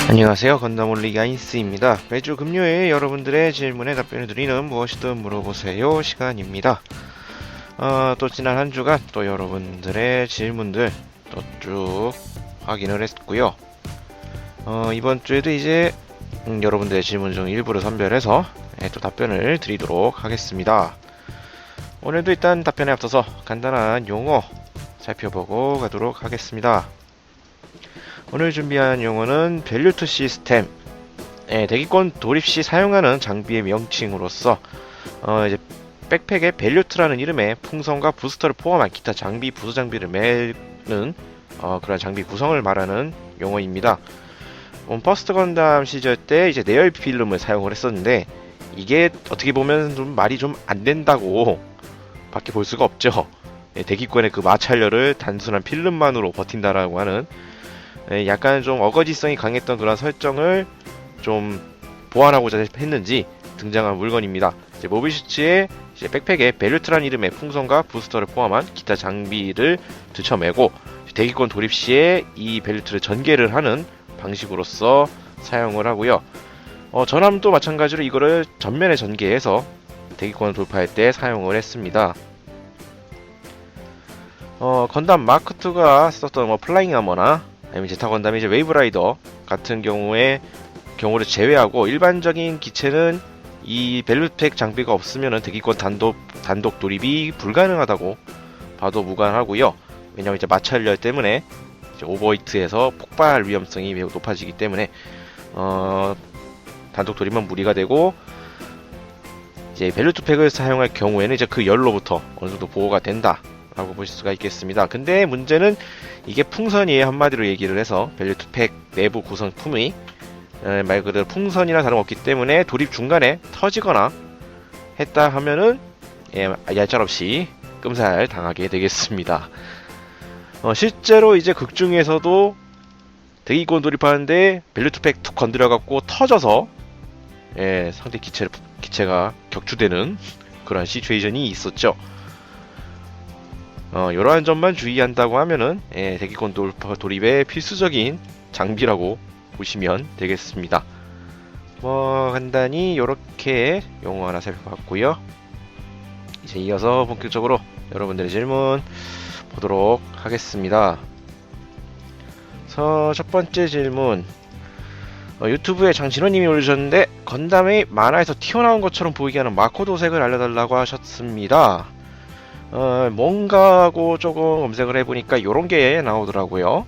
안녕하세요. 건담 올리기 아이스입니다. 매주 금요일 여러분들의 질문에 답변을 드리는 무엇이든 물어보세요 시간입니다. 또 지난 한 주간 또 여러분들의 질문들 또 쭉 확인을 했고요. 이번 주에도 이제 여러분들의 질문 중 일부를 선별해서 또 답변을 드리도록 하겠습니다. 오늘도 일단 답변에 앞서서 간단한 용어 살펴보고 가도록 하겠습니다. 오늘 준비한 용어는 밸류투 시스템, 대기권 돌입 시 사용하는 장비의 명칭으로서 이제 백팩에 밸류투라는 이름의 풍선과 부스터를 포함한 기타 장비, 부수 장비를 매는 그런 장비 구성을 말하는 용어입니다. 퍼스트 건담 시절 때 이제 내열 필름을 사용을 했었는데 이게 어떻게 보면 좀 말이 좀 안 된다고 밖에 볼 수가 없죠. 대기권의 그 마찰열을 단순한 필름만으로 버틴다라고 하는 약간 좀 어거지성이 강했던 그런 설정을 좀 보완하고자 했는지 등장한 물건입니다. 이제 모비슈츠의 백팩에 밸류투라는 이름의 풍선과 부스터를 포함한 기타 장비를 들쳐매고 대기권 돌입 시에 이 밸류투를 전개를 하는 방식으로서 사용을 하고요. 전함도 마찬가지로 이거를 전면에 전개해서 대기권을 돌파할 때 사용을 했습니다. 건담 마크2가 썼던 플라잉 아머나 아니면 제타 건담의 이제 웨이브라이더 같은 경우를 제외하고 일반적인 기체는 이 밸류팩 장비가 없으면 대기권 단독 돌입이 불가능하다고 봐도 무관하고요. 왜냐하면 이제 마찰열 때문에 이제 오버히트에서 폭발 위험성이 매우 높아지기 때문에 단독 돌입은 무리가 되고 이제 밸류투팩을 사용할 경우에는 이제 그 열로부터 어느 정도 보호가 된다. 라고 보실 수가 있겠습니다. 근데 문제는 이게 풍선이에요. 한마디로 얘기를 해서 밸류투팩 내부 구성품이 말 그대로 풍선이나 다름없기 때문에 돌입 중간에 터지거나 했다 하면은 얄짤없이 끔살 당하게 되겠습니다. 실제로 이제 극 중에서도 대기권 돌입하는데 밸류투팩 툭 건드려갖고 터져서 상대 기체가 격추되는 그런 시츄에이션이 있었죠. 이러한 점만 주의한다고 하면은 대기권 돌입의 필수적인 장비라고 보시면 되겠습니다. 간단히 이렇게 용어 하나 살펴봤고요. 이제 이어서 본격적으로 여러분들의 질문 보도록 하겠습니다. 첫 번째 질문, 유튜브에 장진호님이 올리셨는데 건담의 만화에서 튀어나온 것처럼 보이게 하는 마코 도색을 알려달라고 하셨습니다. 뭔가 하고 조금 검색을 해보니까 요런게 나오더라고요.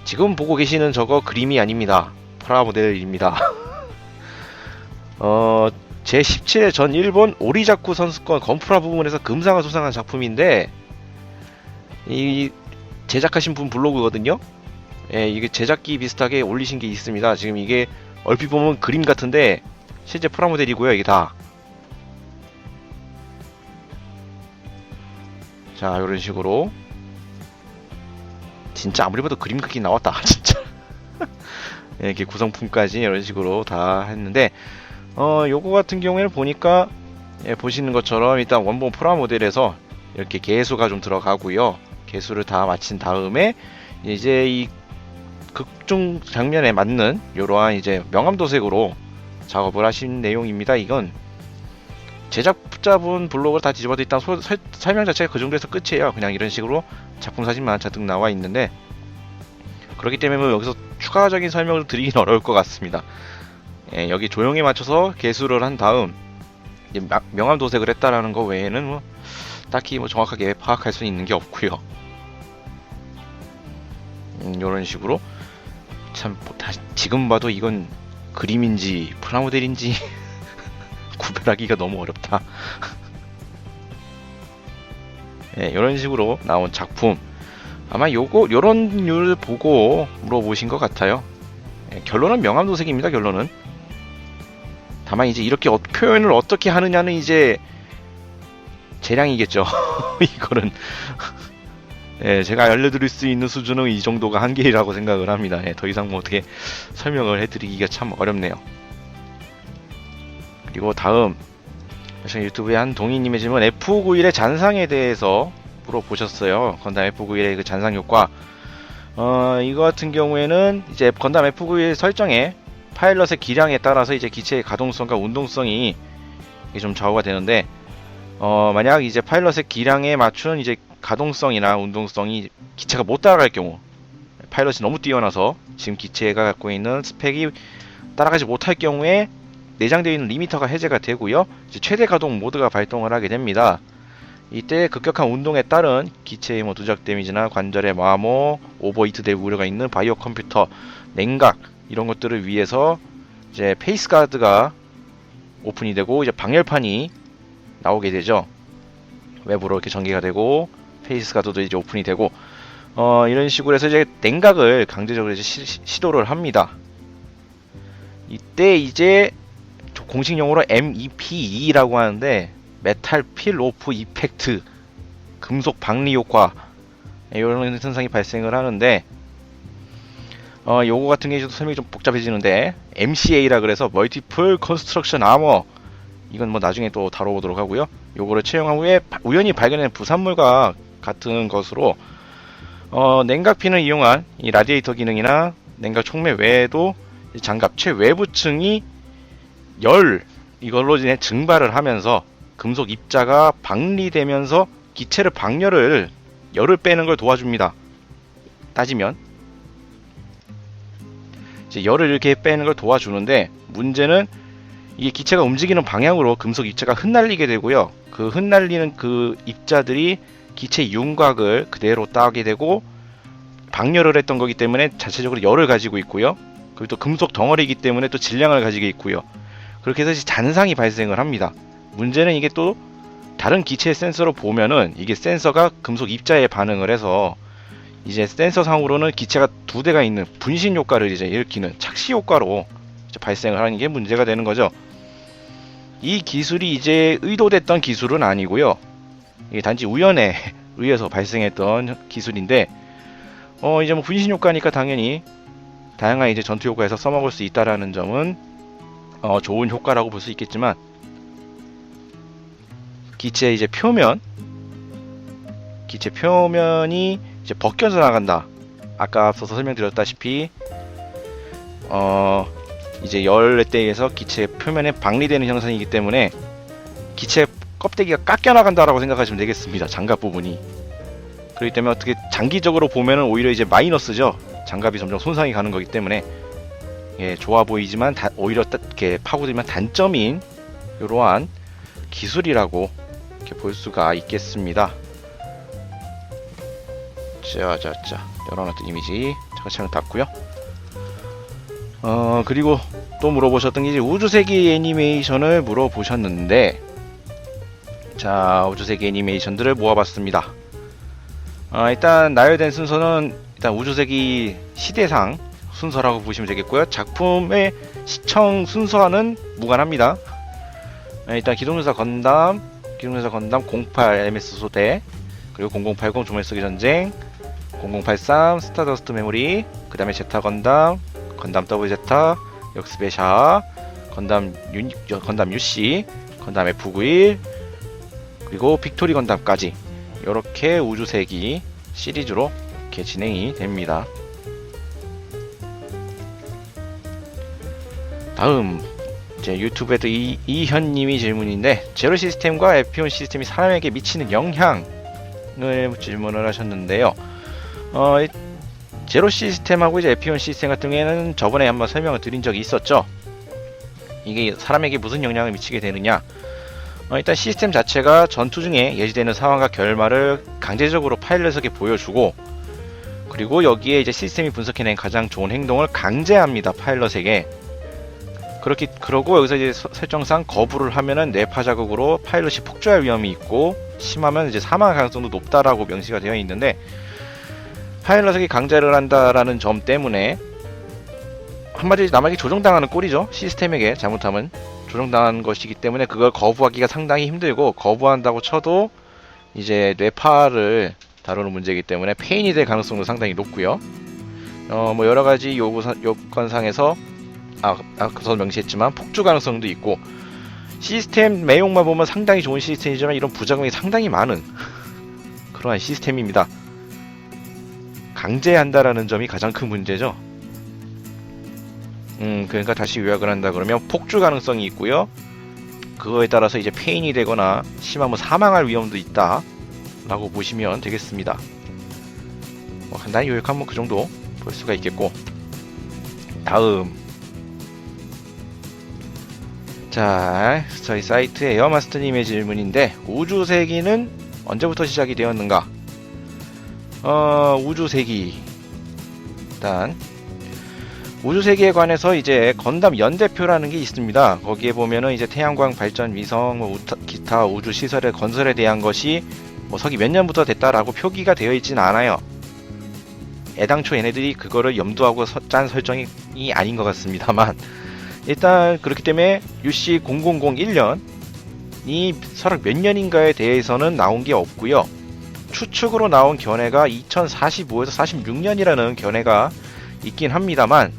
지금 보고 계시는 저거 그림이 아닙니다. 프라모델입니다. 제17회 전 일본 오리자쿠 선수권 건프라 부분에서 금상을 수상한 작품인데 이 제작하신 분 블로그거든요. 이게 제작기 비슷하게 올리신 게 있습니다. 지금 이게 얼핏 보면 그림 같은데 실제 프라모델이고요. 이게 다. 자, 이런 식으로 진짜 아무리 봐도 그림 크기 나왔다. 진짜. 이렇게 구성품까지 이런 식으로 다 했는데 요거 같은 경우에는 보니까 보시는 것처럼 일단 원본 프라모델에서 이렇게 개수가 좀 들어가고요. 개수를 다 마친 다음에 이제 이 극중 장면에 맞는 이러한 이제 명암도색으로 작업을 하신 내용입니다. 이건 제작자분 블로그를 다 뒤집어도 일단 설명 자체가 그 정도에서 끝이에요. 그냥 이런 식으로 작품 사진만 잔뜩 나와 있는데 그렇기 때문에 여기서 추가적인 설명을 드리긴 어려울 것 같습니다. 여기 조형에 맞춰서 개수를 한 다음 명암 도색을 했다라는 거 외에는 딱히 정확하게 파악할 수 있는 게 없고요. 이런 식으로 참 지금 봐도 이건 그림인지 프라모델인지 구별하기가 너무 어렵다. 이런 식으로 나온 작품 아마 요런 류를 보고 물어보신 것 같아요. 결론은 명암도색입니다. 결론은 다만 이제 이렇게 표현을 어떻게 하느냐는 이제 재량이겠죠. 이거는 제가 알려드릴 수 있는 수준은 이 정도가 한계라고 생각을 합니다. 더 이상 뭐 어떻게 설명을 해드리기가 참 어렵네요. 그리고 다음 유튜브에 한 동희님의 질문, F91의 잔상에 대해서 물어보셨어요. 건담 F91의 그 잔상 효과. 이거 같은 경우에는 이제 건담 F9의 설정에 파일럿의 기량에 따라서 이제 기체의 가동성과 운동성이 좀 좌우가 되는데, 만약 이제 파일럿의 기량에 맞춘 이제 가동성이나 운동성이 기체가 못 따라갈 경우, 파일럿이 너무 뛰어나서 지금 기체가 갖고 있는 스펙이 따라가지 못할 경우에 내장되어 있는 리미터가 해제가 되고요. 이제 최대 가동 모드가 발동을 하게 됩니다. 이때 급격한 운동에 따른 기체의 누적 데미지나 관절의 마모, 오버히트 될 우려가 있는 바이오 컴퓨터, 냉각 이런 것들을 위해서 이제 페이스 가드가 오픈이 되고 이제 방열판이 나오게 되죠. 외부로 이렇게 전개가 되고 페이스 가드도 이제 오픈이 되고 이런 식으로 해서 이제 냉각을 강제적으로 이제 시도를 합니다. 이때 이제 공식 용어로 MEPE라고 하는데 메탈 필 오프 이펙트, 금속 박리 효과 이런 현상이 발생을 하는데, 요거 같은 게 설명이 좀 복잡해지는데 MCA라 그래서 멀티플 컨스트럭션 아머, 이건 뭐 나중에 또 다뤄보도록 하고요. 요거를 채용한 후에 우연히 발견된 부산물과 같은 것으로 냉각핀을 이용한 이 라디에이터 기능이나 냉각 촉매 외에도 장갑 최외부층이 열 이걸로 이제 증발을 하면서 금속 입자가 박리되면서 기체를 열을 빼는 걸 도와줍니다. 따지면 이제 열을 이렇게 빼는 걸 도와주는데, 문제는 이게 기체가 움직이는 방향으로 금속 입자가 흩날리게 되고요. 그 흩날리는 그 입자들이 기체 윤곽을 그대로 따게 되고 방열을 했던 거기 때문에 자체적으로 열을 가지고 있고요. 그리고 또 금속 덩어리이기 때문에 또 질량을 가지고 있고요. 그렇게 해서 잔상이 발생을 합니다. 문제는 이게 또 다른 기체 센서로 보면은 이게 센서가 금속 입자에 반응을 해서 이제 센서 상으로는 기체가 두 대가 있는 분신 효과를 이제 일으키는 착시 효과로 이제 발생을 하는 게 문제가 되는 거죠. 이 기술이 이제 의도됐던 기술은 아니고요. 이게 단지 우연에 의해서 발생했던 기술인데, 이제 뭐 분신 효과니까 당연히 다양한 이제 전투 효과에서 써먹을 수 있다라는 점은 좋은 효과라고 볼 수 있겠지만, 기체 표면이 이제 벗겨져 나간다. 아까 앞서서 설명드렸다시피 이제 열에 의해서 기체 표면에 박리되는 현상이기 때문에 기체 껍데기가 깎여 나간다라고 생각하시면 되겠습니다. 장갑 부분이. 그렇기 때문에 어떻게 장기적으로 보면은 오히려 이제 마이너스죠. 장갑이 점점 손상이 가는 거기 때문에, 예, 좋아 보이지만 오히려 이렇게 파고들면 단점인 이러한 기술이라고 이렇게 볼 수가 있겠습니다. 자, 열어놨던 이미지 차근차근 닫고요. 그리고 또 물어보셨던 게 이제 우주세기 애니메이션을 물어보셨는데, 자, 우주세기 애니메이션들을 모아봤습니다. 일단 나열된 순서는 일단 우주세기 시대상 순서라고 보시면 되겠고요. 작품의 시청 순서와는 무관합니다. 일단 기동전사 건담 08 MS 소대, 그리고 0080 조물속의 전쟁, 0083 스타더스트 메모리, 그 다음에 제타 건담 더블 제타, 역스베샤, 건담 UC, 건담 F91, 그리고 빅토리 건담까지 이렇게 우주세기 시리즈로 이렇게 진행이 됩니다. 다음 이제 유튜브에도 이현님이 질문인데, 제로 시스템과 에피온 시스템이 사람에게 미치는 영향을 질문을 하셨는데요. 제로 시스템하고 이제 에피온 시스템 같은 경우에는 저번에 한번 설명을 드린 적이 있었죠. 이게 사람에게 무슨 영향을 미치게 되느냐. 일단 시스템 자체가 전투 중에 예지되는 상황과 결말을 강제적으로 파일럿에게 보여주고, 그리고 여기에 이제 시스템이 분석해낸 가장 좋은 행동을 강제합니다. 파일럿에게. 그러고 여기서 이제 설정상 거부를 하면은 뇌파 자극으로 파일럿이 폭주할 위험이 있고, 심하면 이제 사망 가능성도 높다라고 명시가 되어 있는데, 파일럿에게 강제를 한다라는 점 때문에 한마디로 남에게 조종당하는 꼴이죠. 시스템에게 잘못하면 조종당하는 것이기 때문에 그걸 거부하기가 상당히 힘들고, 거부한다고 쳐도 이제 뇌파를 다루는 문제이기 때문에 페인이 될 가능성도 상당히 높고요. 뭐 여러가지 요건상에서 아까서 명시했지만 폭주 가능성도 있고, 시스템 내용만 보면 상당히 좋은 시스템이지만 이런 부작용이 상당히 많은 그러한 시스템입니다. 강제한다라는 점이 가장 큰 문제죠. 그러니까 다시 요약을 한다 그러면 폭주 가능성이 있고요. 그거에 따라서 이제 폐인이 되거나 심하면 사망할 위험도 있다 라고 보시면 되겠습니다. 간단히 요약하면 그 정도 볼 수가 있겠고, 다음, 자, 저희 사이트 에어마스터님의 질문인데, 우주세기는 언제부터 시작이 되었는가? 우주세기, 일단 우주세기에 관해서 이제 건담 연대표라는 게 있습니다. 거기에 보면은 이제 태양광 발전 위성, 기타 우주 시설의 건설에 대한 것이 서기 몇 년부터 됐다라고 표기가 되어 있진 않아요. 애당초 얘네들이 그거를 염두하고 짠 설정이 아닌 것 같습니다만, 일단 그렇기 때문에 UC 0001년이 설악 몇 년인가에 대해서는 나온 게 없고요. 추측으로 나온 견해가 2045에서 46년이라는 견해가 있긴 합니다만,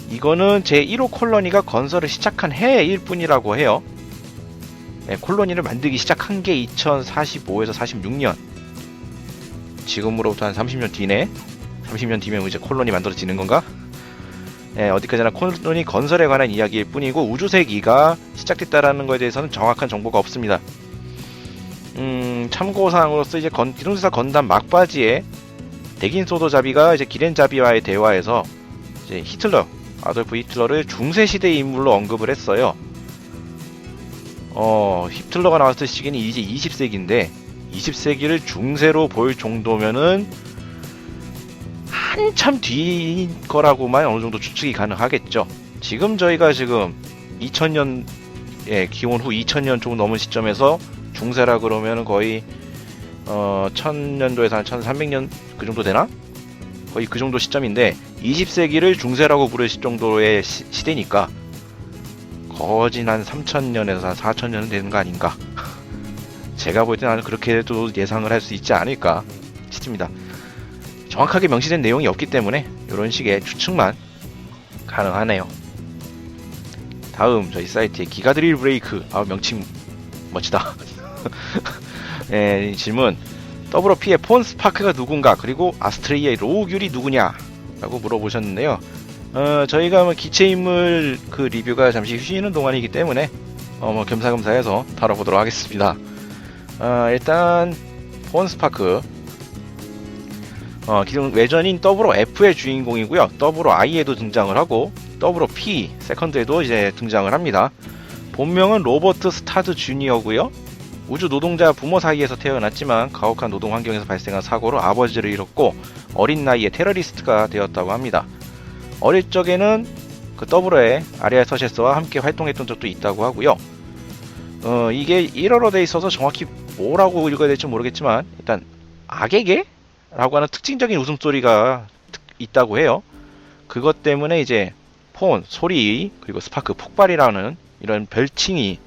이거는 제1호 콜로니가 건설을 시작한 해일 뿐이라고 해요. 네, 콜로니를 만들기 시작한 게 2045에서 46년. 지금으로부터 한 30년 뒤네. 30년 뒤면 이제 콜로니 만들어지는 건가? 네, 어디까지나 콜로니 건설에 관한 이야기일 뿐이고, 우주세기가 시작됐다라는 것에 대해서는 정확한 정보가 없습니다. 참고사항으로서 이제 기동수사 건담 막바지에 대긴 소도자비가 이제 기렌자비와의 대화에서 이제 아돌프 히틀러를 중세시대의 인물로 언급을 했어요. 히틀러가 나왔을 시기는 이제 20세기인데 20세기를 중세로 볼 정도면은 한참 뒤인 거라고만 어느 정도 추측이 가능하겠죠. 저희가 2000년, 기원 후 2000년 조금 넘은 시점에서 중세라 그러면은 거의 1000년도에서 한 1300년 그 정도 되나? 거의 그 정도 시점인데 20세기를 중세라고 부를 정도의 시대니까 거진 한 3000년에서 한 4000년은 되는 거 아닌가. 제가 볼 때 나는 그렇게도 예상을 할 수 있지 않을까 싶습니다. 정확하게 명시된 내용이 없기 때문에 이런 식의 추측만 가능하네요. 다음 저희 사이트의 기가드릴 브레이크, 명칭 멋지다. 이 질문, WP의 폰 스파크가 누군가, 그리고 아스트레이의 로우귤이 누구냐 라고 물어보셨는데요. 저희가 기체인물 그 리뷰가 잠시 쉬는 동안이기 때문에 겸사겸사해서 다뤄보도록 하겠습니다. 일단 폰 스파크, 기존 외전인 WF의 주인공이고요. WI에도 등장을 하고 WP 세컨드에도 이제 등장을 합니다. 본명은 로버트 스타드 주니어고요. 우주 노동자 부모 사이에서 태어났지만 가혹한 노동 환경에서 발생한 사고로 아버지를 잃었고 어린 나이에 테러리스트가 되었다고 합니다. 어릴 적에는 그 더블의 아리아 서셰스와 함께 활동했던 적도 있다고 하고요. 이게 1어로 돼 있어서 정확히 뭐라고 읽어야 될지 모르겠지만 일단 악에게? 라고 하는 특징적인 웃음소리가 있다고 해요. 그것 때문에 이제 폰, 소리, 그리고 스파크, 폭발이라는 이런 별칭이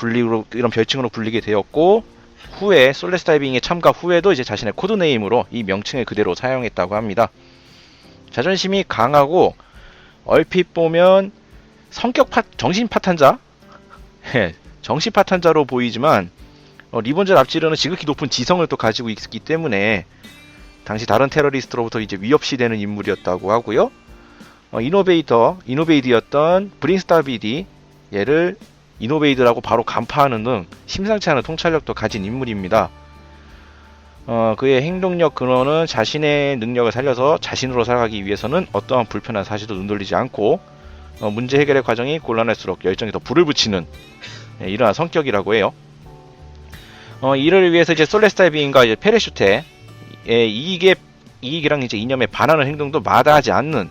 이런 별칭으로 불리게 되었고, 후에 솔레스 다이빙에 참가 후에도 이제 자신의 코드네임으로 이 명칭을 그대로 사용했다고 합니다. 자존심이 강하고 얼핏 보면 정신 파탄자? 정신 파탄자로 보이지만 리본젤 앞지르는 지극히 높은 지성을 또 가지고 있기 때문에 당시 다른 테러리스트로부터 이제 위협시되는 인물이었다고 하고요. 이노베이드였던 브린스타비디, 얘를 이노베이드라고 바로 간파하는 등 심상치 않은 통찰력도 가진 인물입니다. 그의 행동력 근원은 자신의 능력을 살려서 자신으로 살아가기 위해서는 어떠한 불편한 사실도 눈돌리지 않고 문제 해결의 과정이 곤란할수록 열정에 더 불을 붙이는 이러한 성격이라고 해요. 이를 위해서 이제 솔레스 다이빙과 이제 페레슈테 이익이랑 이제 이념에 반하는 행동도 마다하지 않는,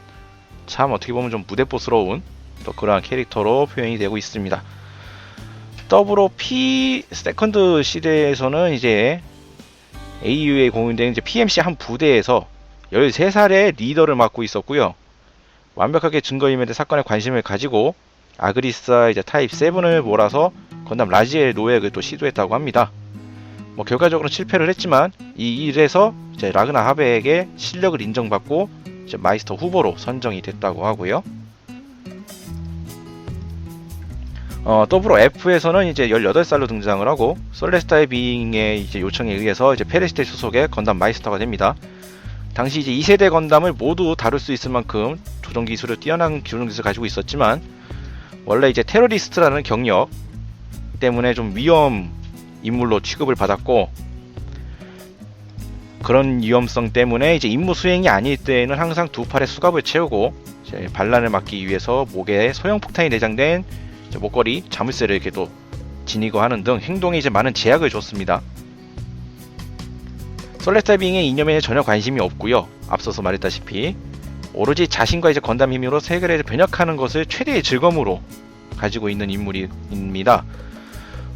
참 어떻게 보면 좀 무대뽀스러운 또 그러한 캐릭터로 표현이 되고 있습니다. WP 세컨드 시대에서는 이제 AU에 공인된 이제 PMC 한 부대에서 13살의 리더를 맡고 있었고요. 완벽하게 증거인멸된 사건에 관심을 가지고 아그리스와 이제 타입 7을 몰아서 건담 라지의 노획을 또 시도했다고 합니다. 결과적으로 실패를 했지만 이 일에서 이제 라그나 하베에게 실력을 인정받고 이제 마이스터 후보로 선정이 됐다고 하고요. WF에서는 이제 18살로 등장을 하고 솔레스타의 비잉의 이제 요청에 의해서 이제 페레시테 소속의 건담 마이스터가 됩니다. 당시 이제 2세대 건담을 모두 다룰 수 있을 만큼 조종 기술을 뛰어난 조종 기술을 가지고 있었지만, 원래 이제 테러리스트라는 경력 때문에 좀 위험 인물로 취급을 받았고, 그런 위험성 때문에 이제 임무 수행이 아닐 때에는 항상 두 팔에 수갑을 채우고 이제 반란을 막기 위해서 목에 소형 폭탄이 내장된 목걸이, 자물쇠를 이렇게 또 지니고 하는 등 행동에 이제 많은 제약을 줬습니다. 솔레스타빙의 이념에는 전혀 관심이 없고요. 앞서서 말했다시피 오로지 자신과 이제 건담 힘으로 세계를 변혁하는 것을 최대의 즐거움으로 가지고 있는 인물입니다.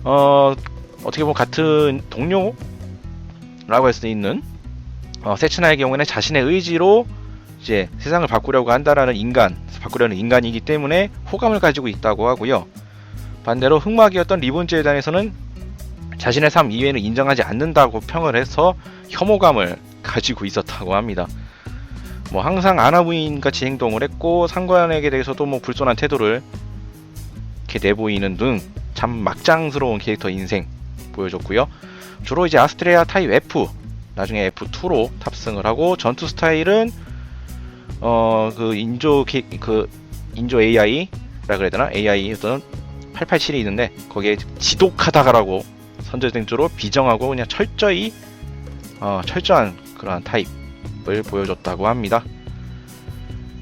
어떻게 보면 같은 동료라고 할 수 있는 세츠나의 경우에는 자신의 의지로 이제 세상을 바꾸려는 인간이기 때문에 호감을 가지고 있다고 하고요. 반대로 흑막이었던 리본즈에단에서는 자신의 삶 이외에는 인정하지 않는다고 평을 해서 혐오감을 가지고 있었다고 합니다. 항상 아나부인 같이 행동을 했고, 상관에게 대해서도 불손한 태도를 이렇게 내보이는 등 참 막장스러운 캐릭터 인생 보여줬고요. 주로 이제 아스트레아 타입 F, 나중에 F2로 탑승을 하고, 전투 스타일은 인조 AI라 그래야 되나? AI였던 887이 있는데 거기에 지독하다라고 선제등조로 비정하고 그냥 철저한 그러한 타입을 보여줬다고 합니다.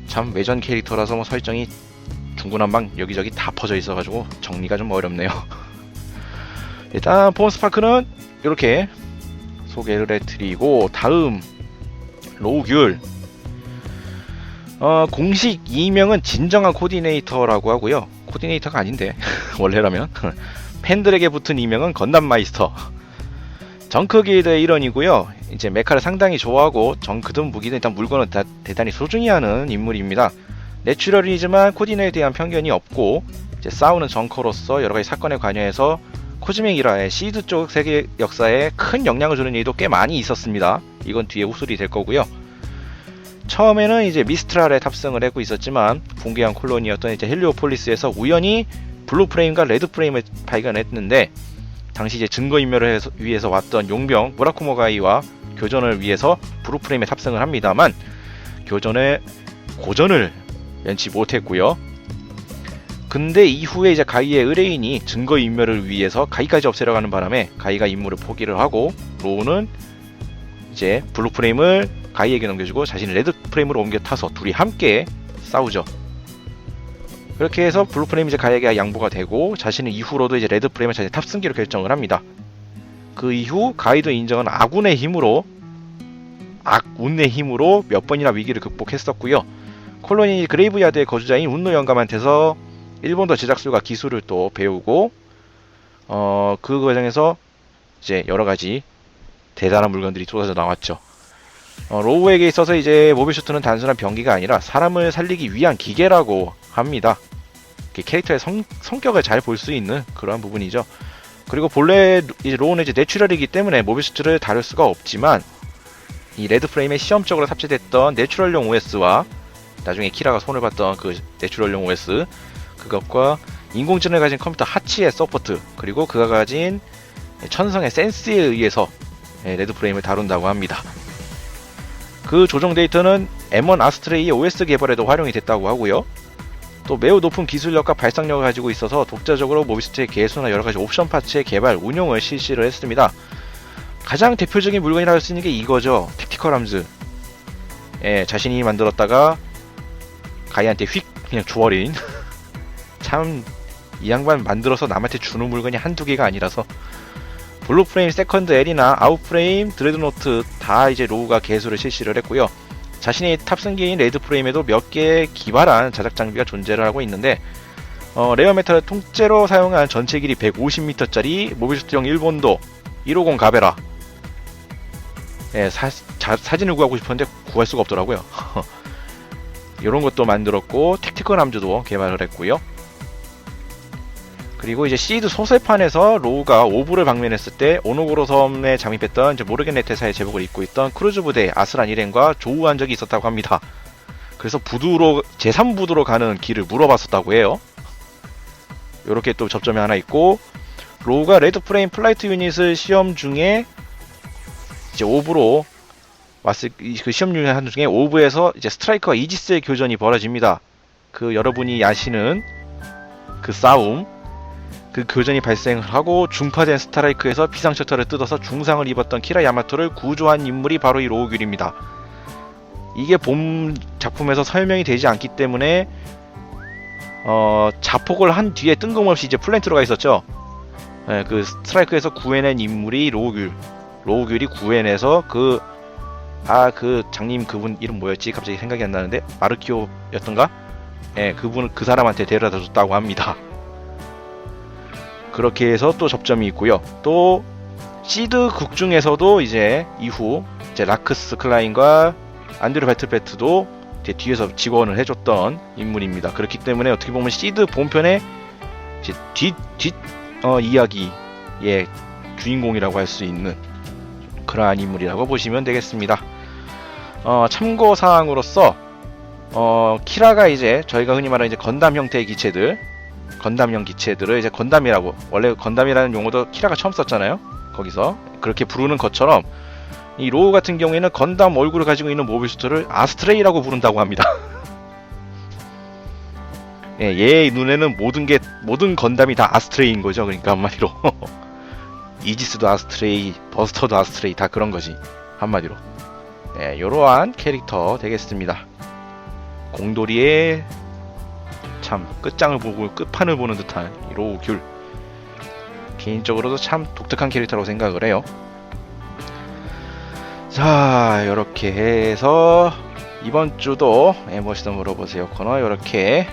참 외전 캐릭터라서 설정이 중구난방 여기저기 다 퍼져 있어가지고 정리가 좀 어렵네요. 일단 폼스파크는 이렇게 소개를 해드리고, 다음 로우귤. 공식 이명은 진정한 코디네이터라고 하고요. 코디네이터가 아닌데 원래라면 팬들에게 붙은 이명은 건담 마이스터. 정크 길드의 일원이고요. 이제 메카를 상당히 좋아하고 정크든 무기든 일단 물건을 대단히 소중히 하는 인물입니다. 내추럴이지만 코디네에 대한 편견이 없고, 이제 싸우는 정커로서 여러 가지 사건에 관여해서 코즈메 기라의 시드 쪽 세계 역사에 큰 영향을 주는 일도 꽤 많이 있었습니다. 이건 뒤에 후술이 될 거고요. 처음에는 이제 미스트랄에 탑승을 하고 있었지만 붕괴한 콜로니였던 이제 헬리오폴리스에서 우연히 블루 프레임과 레드 프레임을 발견했는데, 당시 이제 증거인멸을 위해서 왔던 용병 무라쿠모 가이와 교전을 위해서 블루 프레임에 탑승을 합니다만 고전을 면치 못했고요. 근데 이후에 이제 가이의 의뢰인이 증거인멸을 위해서 가이까지 없애려 가는 바람에 가이가 임무를 포기를 하고, 로우는 이제 블루 프레임을 가이에게 넘겨주고 자신은 레드 프레임으로 옮겨 타서 둘이 함께 싸우죠. 그렇게 해서 블루 프레임 이제 가이에게 양보가 되고, 자신은 이후로도 이제 레드 프레임을 자신의 탑승기로 결정을 합니다. 그 이후 가이도 인정한 악운의 힘으로 몇 번이나 위기를 극복했었고요. 콜로니 그레이브야드의 거주자인 운노 영감한테서 일본도 제작술과 기술을 또 배우고, 그 과정에서 이제 여러 가지 대단한 물건들이 쏟아져 나왔죠. 로우에게 있어서 이제 모빌슈트는 단순한 병기가 아니라 사람을 살리기 위한 기계라고 합니다. 캐릭터의 성격을 잘 볼 수 있는 그러한 부분이죠. 그리고 본래 이제 로우는 이제 내추럴이기 때문에 모빌슈트를 다룰 수가 없지만, 이 레드 프레임에 시험적으로 탑재됐던 내추럴용 OS와 나중에 키라가 손을 봤던 그 내추럴용 OS, 그것과 인공지능을 가진 컴퓨터 하치의 서포트, 그리고 그가 가진 천성의 센스에 의해서 레드 프레임을 다룬다고 합니다. 그 조정 데이터는 M1 아스트레이의 OS 개발에도 활용이 됐다고 하고요. 또 매우 높은 기술력과 발상력을 가지고 있어서 독자적으로 모비스트의 개수나 여러가지 옵션 파츠의 개발, 운용을 실시를 했습니다. 가장 대표적인 물건이라고 할 수 있는 게 이거죠. 택티컬 함즈. 자신이 만들었다가 가이한테 휙 그냥 주워린 참 이 양반 만들어서 남한테 주는 물건이 한두 개가 아니라서, 블루프레임 세컨드 L이나 아웃프레임 드레드노트 다 이제 로우가 개수를 실시를 했고요. 자신의 탑승기인 레드프레임에도 몇 개의 기발한 자작 장비가 존재를 하고 있는데, 레어 메탈을 통째로 사용한 전체 길이 150m짜리 모빌슈트형 일본도 150 가베라. 사진을 구하고 싶었는데 구할 수가 없더라고요. 이런 것도 만들었고, 택티컬 함즈도 개발을 했고요. 그리고 이제 시드 소설판에서 로우가 오브를 방면했을 때 오노고로 섬에 잠입했던 이제 모르겐 네테사의 제복을 입고 있던 크루즈 부대 아스란 일행과 조우한 적이 있었다고 합니다. 그래서 제3부두로 가는 길을 물어봤었다고 해요. 요렇게 또 접점이 하나 있고, 로우가 레드 프레임 플라이트 유닛을 시험 중에 이제 오브로 그 시험 중에 오브에서 이제 스트라이커와 이지스의 교전이 벌어집니다. 그 여러분이 아시는 그 싸움, 그 교전이 발생을 하고 중파된 스트라이크에서 비상셔터를 뜯어서 중상을 입었던 키라 야마토를 구조한 인물이 바로 이 로우귤입니다. 이게 본 작품에서 설명이 되지 않기 때문에 자폭을 한 뒤에 뜬금없이 이제 플랜 들어가 있었죠. 네, 그 스트라이크에서 구해낸 인물이 로우귤이 구해내서 그 장님 그분 이름 뭐였지? 갑자기 생각이 안 나는데 마르키오였던가? 예, 그 사람한테 데려다 줬다고 합니다. 그렇게 해서 또 접점이 있고요. 또 시드 극 중에서도 이제 이후 이제 라크스 클라인과 안드류 배틀페트도 뒤에서 직원을 해줬던 인물입니다. 그렇기 때문에 어떻게 보면 시드 본편의 이제 뒷 이야기의 주인공이라고 할 수 있는 그러한 인물이라고 보시면 되겠습니다. 참고사항으로서 키라가 이제 저희가 흔히 말하는 이제 건담 형태의 건담형 기체들을 이제 건담이라고, 원래 건담이라는 용어도 키라가 처음 썼잖아요. 거기서 그렇게 부르는 것처럼 이 로우 같은 경우에는 건담 얼굴을 가지고 있는 모비스트를 아스트레이라고 부른다고 합니다. 예, 얘의 눈에는 모든 건담이 다 아스트레이인 거죠. 그러니까 한마디로 이지스도 아스트레이, 버스터도 아스트레이, 다 그런 거지 한마디로. 예, 요러한 캐릭터 되겠습니다. 공돌이의 참 끝장을 보고 끝판을 보는 듯한 이 로우귤, 개인적으로도 참 독특한 캐릭터라고 생각을 해요. 자, 요렇게 해서 이번 주도 무엇이든 물어보세요 코너 요렇게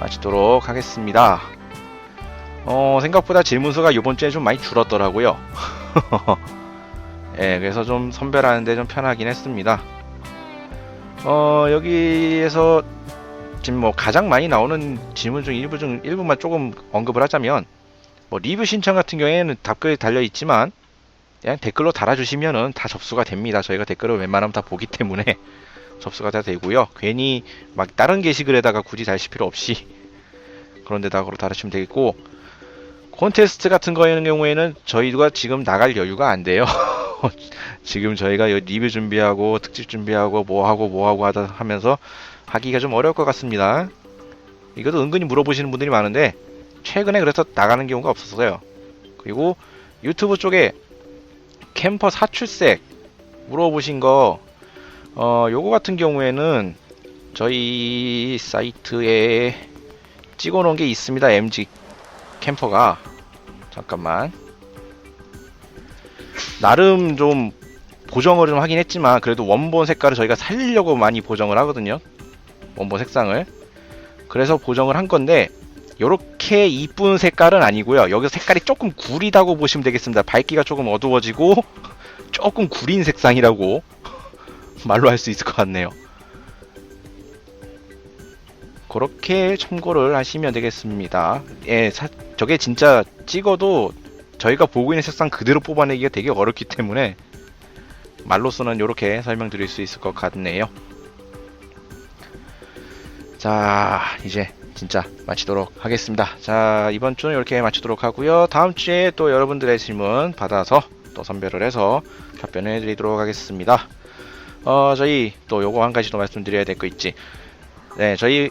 마치도록 하겠습니다. 생각보다 질문수가 이번 주에 좀 많이 줄었더라고요. 예, 그래서 좀 선별하는데 좀 편하긴 했습니다. 여기에서 지금 뭐 가장 많이 나오는 질문 중 일부만 조금 언급을 하자면, 뭐 리뷰 신청 같은 경우에는 답글이 달려 있지만 그냥 댓글로 달아주시면은 다 접수가 됩니다. 저희가 댓글을 웬만하면 다 보기 때문에 접수가 다 되고요. 괜히 막 다른 게시글에다가 굳이 달실 필요 없이 그런 데다가 달아주시면 되겠고, 콘테스트 같은 거에는 경우에는 저희가 지금 나갈 여유가 안 돼요. 지금 저희가 리뷰 준비하고 특집 준비하고 뭐하고 하다 하면서 하기가 좀 어려울 것 같습니다. 이것도 은근히 물어보시는 분들이 많은데 최근에 그래서 나가는 경우가 없었어요. 그리고 유튜브 쪽에 캠퍼 사출색 물어보신 거, 요거 같은 경우에는 저희 사이트에 찍어놓은 게 있습니다. MG 캠퍼가. 잠깐만. 나름 좀 보정을 좀 하긴 했지만 그래도 원본 색깔을 저희가 살리려고 많이 보정을 하거든요. 원본 색상을. 그래서 보정을 한 건데 요렇게 이쁜 색깔은 아니고요. 여기서 색깔이 조금 구리다고 보시면 되겠습니다. 밝기가 조금 어두워지고 조금 구린 색상이라고 말로 할 수 있을 것 같네요. 그렇게 참고를 하시면 되겠습니다. 예, 저게 진짜 찍어도 저희가 보고 있는 색상 그대로 뽑아내기가 되게 어렵기 때문에 말로서는 이렇게 설명드릴 수 있을 것 같네요. 자, 이제 진짜 마치도록 하겠습니다. 자, 이번 주는 이렇게 마치도록 하고요. 다음 주에 또 여러분들의 질문 받아서 또 선별을 해서 답변해 드리도록 하겠습니다. 저희 또 요거 한 가지 더 말씀드려야 될 거 있지. 네, 저희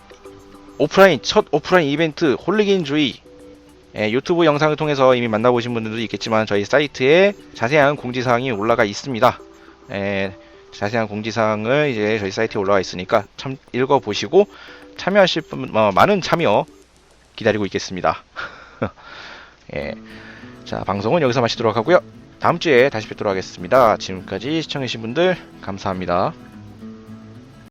첫 오프라인 이벤트 홀리긴 주의, 유튜브 영상을 통해서 이미 만나보신 분들도 있겠지만 저희 사이트에 자세한 공지사항이 올라가 있습니다. 자세한 공지사항을 이제 저희 사이트에 올라가 있으니까 참 읽어보시고 참여하실 분, 많은 참여 기다리고 있겠습니다. 예. 자, 방송은 여기서 마치도록 하고요. 다음 주에 다시 뵙도록 하겠습니다. 지금까지 시청해주신 분들 감사합니다.